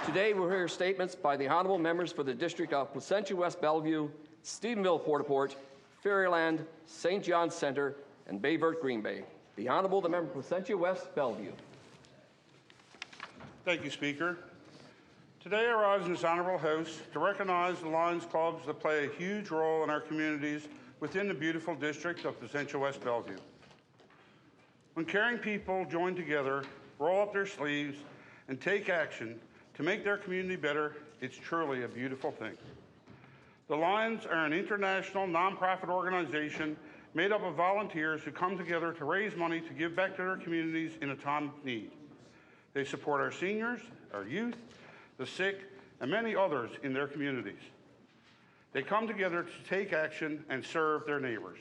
Today we'll hear statements by the honourable members for the district of Placentia West Bellevue, Stephenville Port-au-Port, Fairyland, St. John's Centre, and Bayvert Green Bay. The Honourable, the member for Placentia West Bellevue. Thank you, Speaker. Today I rise in this honourable House to recognise the Lions clubs that play a huge role in our communities within the beautiful district of Placentia West Bellevue. When caring people join together, roll up their sleeves, and take action to make their community better, it's truly a beautiful thing. The Lions are an international nonprofit organization made up of volunteers who come together to raise money to give back to their communities in a time of need. They support our seniors, our youth, the sick, and many others in their communities. They come together to take action and serve their neighbors.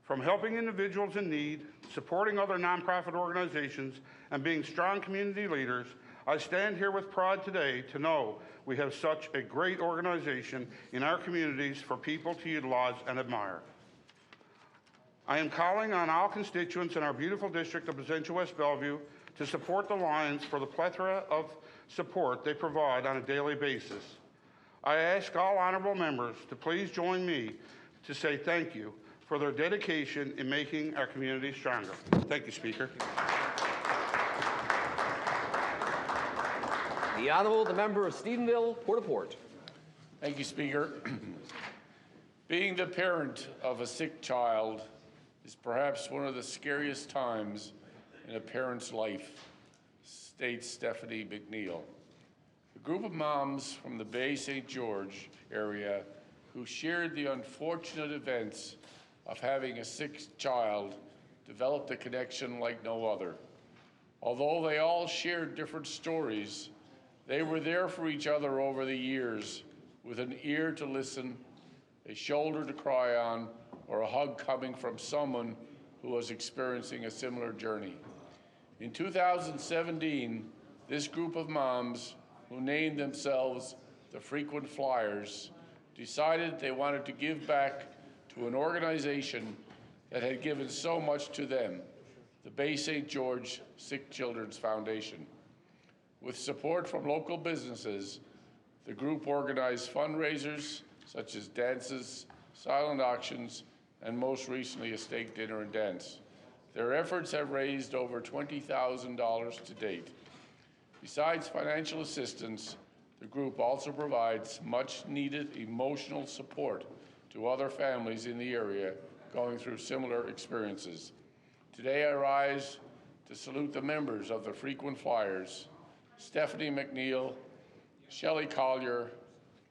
From helping individuals in need, supporting other nonprofit organizations, and being strong community leaders, I stand here with pride today to know we have such a great organization in our communities for people to utilize and admire. I am calling on all constituents in our beautiful district of Placentia West Bellevue to support the Lions for the plethora of support they provide on a daily basis. I ask all honourable members to please join me to say thank you for their dedication in making our community stronger. Thank you, Speaker. The Honourable, the member of Stephenville Port-au-Port. Thank you, Speaker. Being the parent of a sick child is perhaps one of the scariest times in a parent's life, states Stephanie McNeil. A group of moms from the Bay St. George area who shared the unfortunate events of having a sick child developed a connection like no other. Although they all shared different stories, they were there for each other over the years, with an ear to listen, a shoulder to cry on, or a hug coming from someone who was experiencing a similar journey. In 2017, this group of moms, who named themselves the Frequent Flyers, decided they wanted to give back to an organization that had given so much to them, the Bay St. George Sick Children's Foundation. With support from local businesses, the group organized fundraisers such as dances, silent auctions, and most recently a steak dinner and dance. Their efforts have raised over $20,000 to date. Besides financial assistance, the group also provides much needed emotional support to other families in the area going through similar experiences. Today I rise to salute the members of the Frequent Flyers, Stephanie McNeil, Shelley Collier,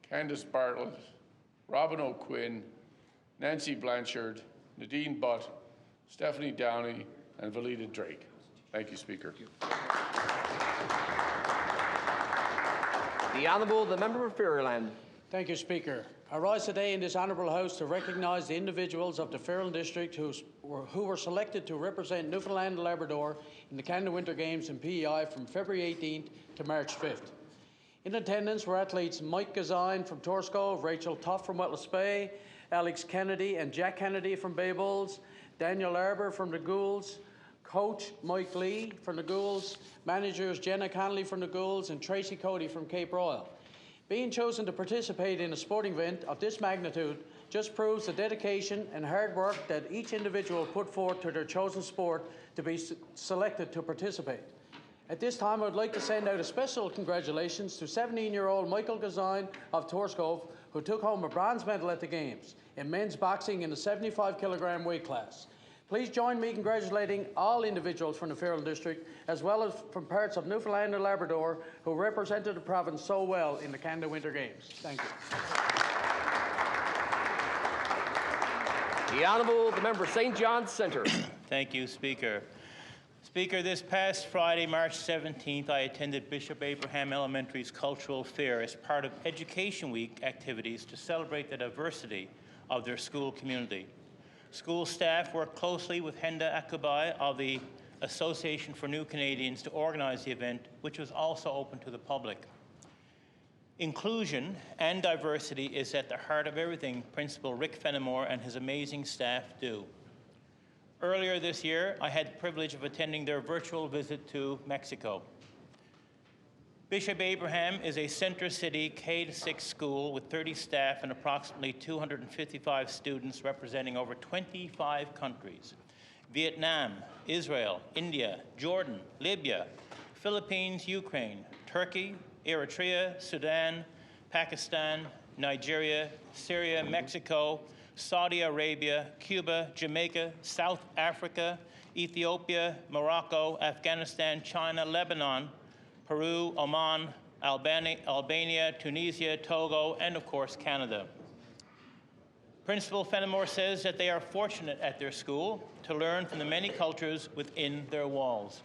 Candace Bartlett, Robin O'Quinn, Nancy Blanchard, Nadine Butt, Stephanie Downey, and Valida Drake. Thank you, Speaker. The Honourable, the member for Fairyland. Thank you, Speaker. I rise today in this honourable House to recognise the individuals of the Fairyland District who were selected to represent Newfoundland and Labrador in the Canada Winter Games in PEI from February 18th to March 5th. In attendance were athletes Mike Gazine from Torscove, Rachel Tough from Wetlas Bay, Alex Kennedy and Jack Kennedy from Bay Bulls, Daniel Arbour from the Goulds, Coach Mike Lee from the Goulds, managers Jenna Connolly from the Goulds and Tracy Cody from Cape Royal. Being chosen to participate in a sporting event of this magnitude just proves the dedication and hard work that each individual put forth to their chosen sport to be selected to participate. At this time, I would like to send out a special congratulations to 17-year-old Michael Gazine of Torscove, who took home a bronze medal at the Games in men's boxing in the 75-kilogram weight class. Please join me in congratulating all individuals from the Fairyland District, as well as from parts of Newfoundland and Labrador, who represented the province so well in the Canada Winter Games. Thank you. The Honourable, the member for St. John's Centre. Thank you, Speaker. Speaker, this past Friday, March 17th, I attended Bishop Abraham Elementary's Cultural Fair as part of Education Week activities to celebrate the diversity of their school community. School staff worked closely with Henda Akubai of the Association for New Canadians to organize the event, which was also open to the public. Inclusion and diversity is at the heart of everything Principal Rick Fenimore and his amazing staff do. Earlier this year, I had the privilege of attending their virtual visit to Mexico. Bishop Abraham is a center city K-6 school with 30 staff and approximately 255 students representing over 25 countries. Vietnam, Israel, India, Jordan, Libya, Philippines, Ukraine, Turkey, Eritrea, Sudan, Pakistan, Nigeria, Syria, Mexico, Saudi Arabia, Cuba, Jamaica, South Africa, Ethiopia, Morocco, Afghanistan, China, Lebanon, Peru, Oman, Albania, Tunisia, Togo, and of course, Canada. Principal Fenimore says that they are fortunate at their school to learn from the many cultures within their walls.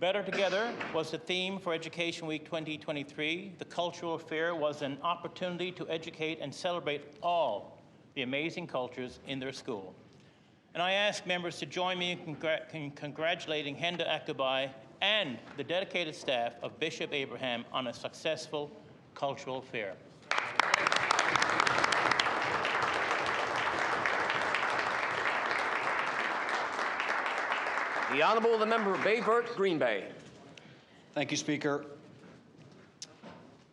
Better Together was the theme for Education Week 2023. The cultural fair was an opportunity to educate and celebrate all the amazing cultures in their school. And I ask members to join me in congratulating Henda Akubai and the dedicated staff of Bishop Abraham on a successful cultural fair. The Honourable the Member of Bay Verte, Green Bay. Thank you, Speaker.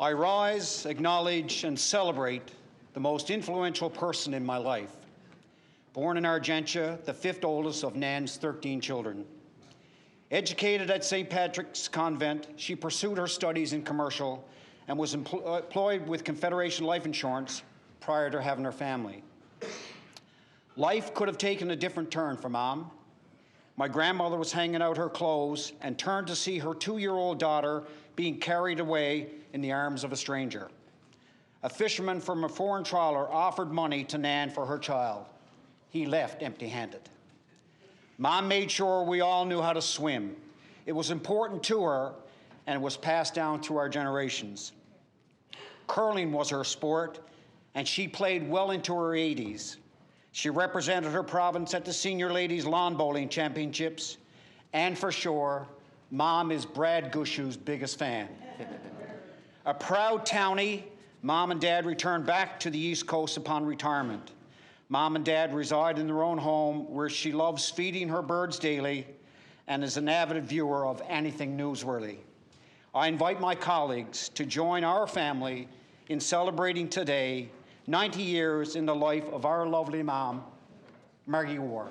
I rise, acknowledge, and celebrate the most influential person in my life. Born in Argentia, the fifth oldest of Nan's 13 children. Educated at St. Patrick's Convent, she pursued her studies in commercial and was employed with Confederation Life Insurance prior to having her family. Life could have taken a different turn for Mom. My grandmother was hanging out her clothes and turned to see her 2-year-old daughter being carried away in the arms of a stranger. A fisherman from a foreign trawler offered money to Nan for her child. He left empty-handed. Mom made sure we all knew how to swim. It was important to her, and it was passed down through our generations. Curling was her sport, and she played well into her 80s. She represented her province at the Senior Ladies Lawn Bowling Championships, and for sure, Mom is Brad Gushew's biggest fan. A proud townie, Mom and Dad returned back to the East Coast upon retirement. Mom and Dad reside in their own home where she loves feeding her birds daily and is an avid viewer of anything newsworthy. I invite my colleagues to join our family in celebrating today 90 years in the life of our lovely mom, Margie Ward.